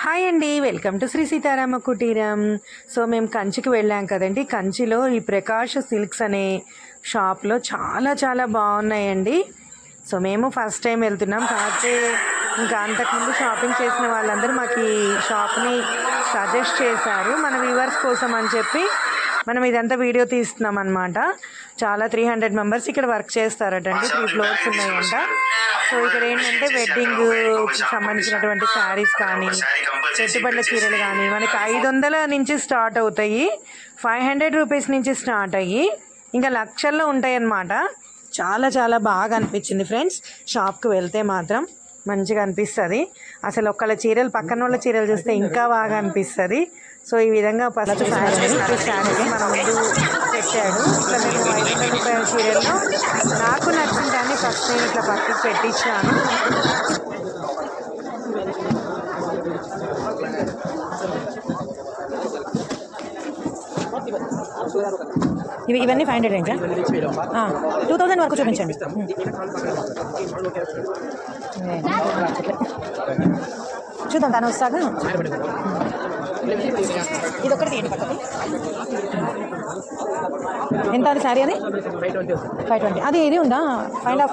Hi అండి, welcome to Shri Sitarama కుటీరం. So మేము కంచికి వెళ్ళాం కదండి. కంచిలో ఈ ప్రకాష్ సిల్క్స్ అనే షాప్లో చాలా చాలా బాగున్నాయండి. సో మేము ఫస్ట్ టైం వెళ్తున్నాం. కాకపోతే ఇంకా అంతకుముందు షాపింగ్ చేసిన వాళ్ళందరూ మాకు ఈ షాప్ని సజెస్ట్ చేశారు మన వ్యూవర్స్ కోసం అని చెప్పి మనం ఇదంతా వీడియో తీస్తున్నాం అనమాట. చాలా 300 మెంబర్స్ ఇక్కడ వర్క్ చేస్తారటండి. 3 ఫ్లోర్స్ ఉన్నాయంట. సో ఇక్కడ ఏంటంటే వెడ్డింగ్కి సంబంధించినటువంటి శారీస్ కానీ పెట్టుబడుల చీరలు కానీ మనకి 500 నుంచి స్టార్ట్ అవుతాయి, 500 రూపీస్ నుంచి స్టార్ట్ అయ్యి ఇంకా లక్షల్లో ఉంటాయి అన్నమాట. చాలా చాలా బాగా అనిపించింది ఫ్రెండ్స్. షాప్కి వెళ్తే మాత్రం మంచిగా అనిపిస్తుంది. అసలు ఒక్కళ్ళ చీరలు పక్కన వాళ్ళ చీరలు చూస్తే ఇంకా బాగా అనిపిస్తుంది. సో ఈ విధంగా ఫస్ట్ శారీ మన ముందు పెట్టాడు. ఇట్లా నేను 500 రూపాయల చీరల్లో నాకు నచ్చిందని ఫస్ట్ నేను ఇట్లా పక్కకు పెట్టించాను. ఇవన్నీ 500 రేంజా? 2000 వరకు చూపించండి. చూద్దాం తను వస్తాగా. ఇది ఒకటి ఎంత అది శారీ? అది 520. అది ఇది ఉందా? 5.5.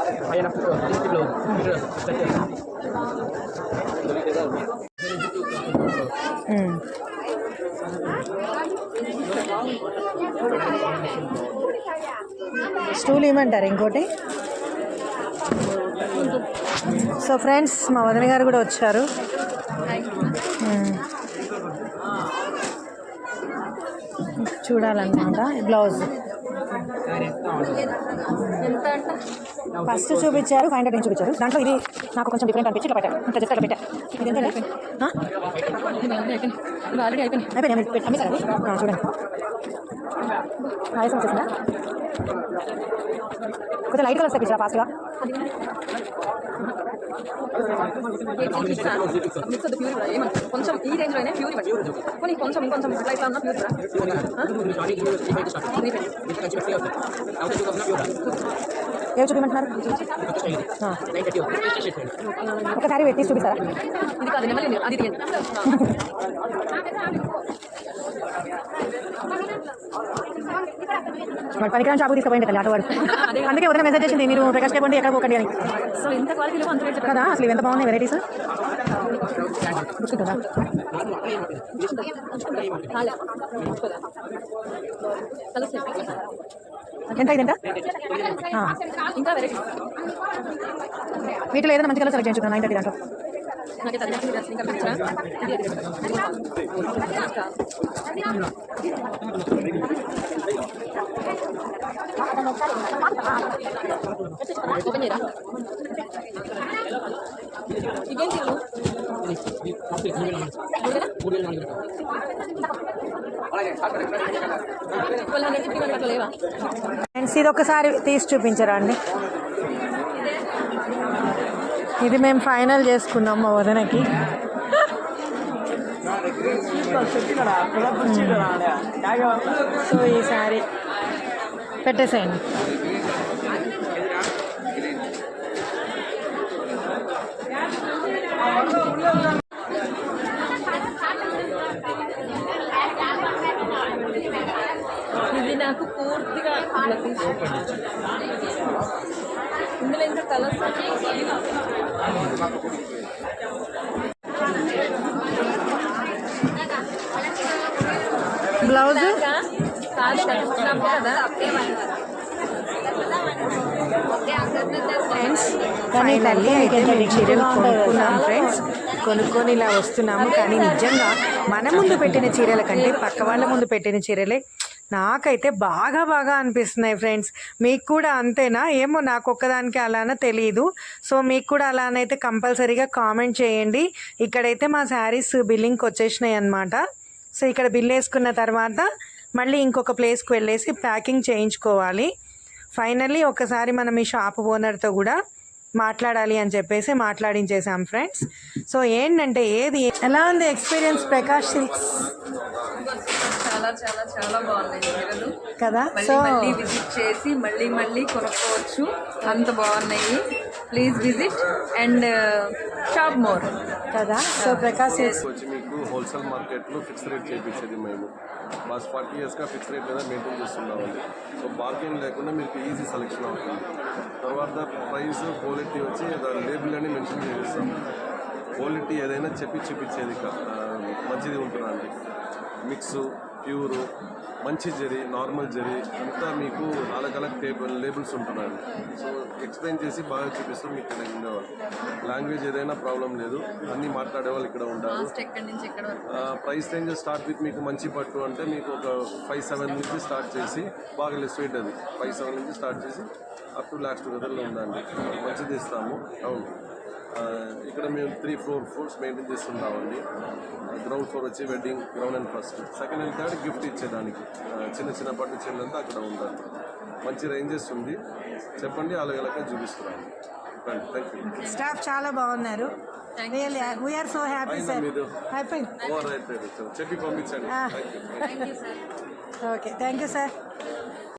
స్టూల్ ఇవ్వమంటారు ఇంకోటి. సో ఫ్రెండ్స్, మా వదిన గారు కూడా వచ్చారు. చూడాలన్నమాట. బ్లౌజ్ ఫస్ట్ చూపించారు, 500 నుంచి చూపించారు. దాంట్లో ఇది నాకు కొంచెం డిఫరెంట్ అనిపించి ఇట్లా పెట్టారు. ఇంకా జస్ట్ అట్లా పెట్టా. ఇది ఎంత అయిపోయింది చూడండి. ఆయాసం వచ్చేసిందా? కొంచెం లైట్ కలర్స్ తెప్పించారా ఫాస్ట్గా? కొంచెం ఈ రేంజ్ లోనే ప్యూర్ ఇవ్వండి. కొంచెం ఇంకొంచెం ఇట్లా ఇట్లా ఉన్న ప్యూర్ ఏం చూపించమంటున్నారు? ఒకసారి పెట్టి చూపిస్తారా? ఇది కాదు, అది తీయండి. మరి పనికిరాని షాపు తీసుకుపోయింది కదా ఆటో వాడు. అందుకే వదిన మెసేజ్ చేసింది, మీరు ప్రకాష్ పోండి ఎక్కడ పోకండి అని. సో ఎంత క్వాలిటీలో అంత కదా. అసలు ఎంత బాగున్నాయి వెరైటీస్. కదా ఎంత ఇదంట? ఇంకా వెరైటీ వీటిలో ఏదైనా మంచి కలర్ సెలెక్ట్ చేయించుకున్నాను. 930 దాంట్లో ఇది ఒకసారి తీసి చూపించరా అండి? ఇది మేము ఫైనల్ చేసుకున్నాం మా వదనకి. సో ఈ సారీ పెట్టేసేయండి. ఇది నాకు పూర్తిగా ఇందులో ఇంకా కలర్స్ బ్లౌజ్ ఫ్రెండ్స్. కానీ తల్లి అయితే మేము చీరలు కొనుక్కున్నాం ఫ్రెండ్స్. కొనుక్కొని ఇలా వస్తున్నాము. కానీ నిజంగా మన ముందు పెట్టిన చీరల కంటే పక్క వాళ్ళ ముందు పెట్టిన చీరలే నాకైతే బాగా బాగా అనిపిస్తున్నాయి ఫ్రెండ్స్. మీకు కూడా అంతేనా ఏమో, నాకు ఒక్కదానికి అలానే తెలియదు. సో మీకు కూడా అలానైతే కంపల్సరీగా కామెంట్ చేయండి. ఇక్కడైతే మా శారీస్ బిల్లింగ్కి వచ్చేసినాయి అన్నమాట. సో ఇక్కడ బిల్ వేసుకున్న తర్వాత మళ్ళీ ఇంకొక ప్లేస్కి వెళ్ళేసి ప్యాకింగ్ చేయించుకోవాలి. ఫైనల్లీ ఒకసారి మనం ఈ షాప్ ఓనర్తో కూడా మాట్లాడాలి అని చెప్పేసి మాట్లాడించేసాం ఫ్రెండ్స్. సో ఏంటంటే ఏది ఎలా ఉంది ఎక్స్పీరియన్స్ ప్రకాష్ సిల్క్స్? చాలా చాలా చాలా బాగున్నాయి చీరలు కదా. సో విజిట్ చేసి మళ్ళీ కొనుక్కోవచ్చు, అంత బాగున్నాయి. Please visit and shop more. కదా. సో ప్రకాష్ వచ్చి మీకు హోల్సేల్ మార్కెట్లో ఫిక్స్ రేట్ చేయించేది మేము లాస్ట్ 40 yearsగా ఫిక్స్ రేట్ మీద మెయింటైన్ చేస్తున్నామండి. సో బార్గెన్ లేకుండా మీకు ఈజీ సెలెక్షన్ అవుతుంది. తర్వాత ప్రైస్ క్వాలిటీ వచ్చి దాని లేబుల్ అని మెన్షన్ చేస్తాం. క్వాలిటీ ఏదైనా చెప్పి చూపించేది మంచిది ఉంటుందండి. మిక్స్, ప్యూరు, మంచి జరి, నార్మల్ జరి అంతా మీకు అలగ్ లేబుల్స్ ఉంటున్నాయండి. సో ఎక్స్ప్లెయిన్ చేసి బాగా చూపిస్తాం. మీకు ఇక్కడ ఉండేవాళ్ళు లాంగ్వేజ్ ఏదైనా ప్రాబ్లం లేదు, అన్నీ మాట్లాడే వాళ్ళు ఇక్కడ ఉంటారు. ఎక్కడి నుంచి ఎక్కడ వరకు? ప్రైస్ రేంజ్ స్టార్ట్ విత్ మీకు మంచి పట్టు అంటే మీకు ఒక 5-7 నుంచి స్టార్ట్ చేసి బాగా స్వీట్ అది 5-7 నుంచి స్టార్ట్ చేసి అప్ టు లాక్స్ టుగెదర్లో ఉందండి. మంచిది ఇస్తాము. అవును, ఇక్కడ మేము 3-4 floors మెయింటైన్ చేస్తున్నామండి. గ్రౌండ్ ఫ్లోర్ వచ్చి wedding, ground and first, second and third gift ఇచ్చేదానికి చిన్న పట్టు చీరలంతా అక్కడ ఉండాలి. మంచి రేంజెస్ ఉంది, చెప్పండి అలాగలగా చూపిస్తున్నాను. Thank you. స్టాఫ్ చాలా బాగున్నారు. రియల్లీ వీఆర్ సో హ్యాపీ సార్. Sir happy. రైట్ చెప్పి పంపించండి. Thank you. Okay, thank you sir.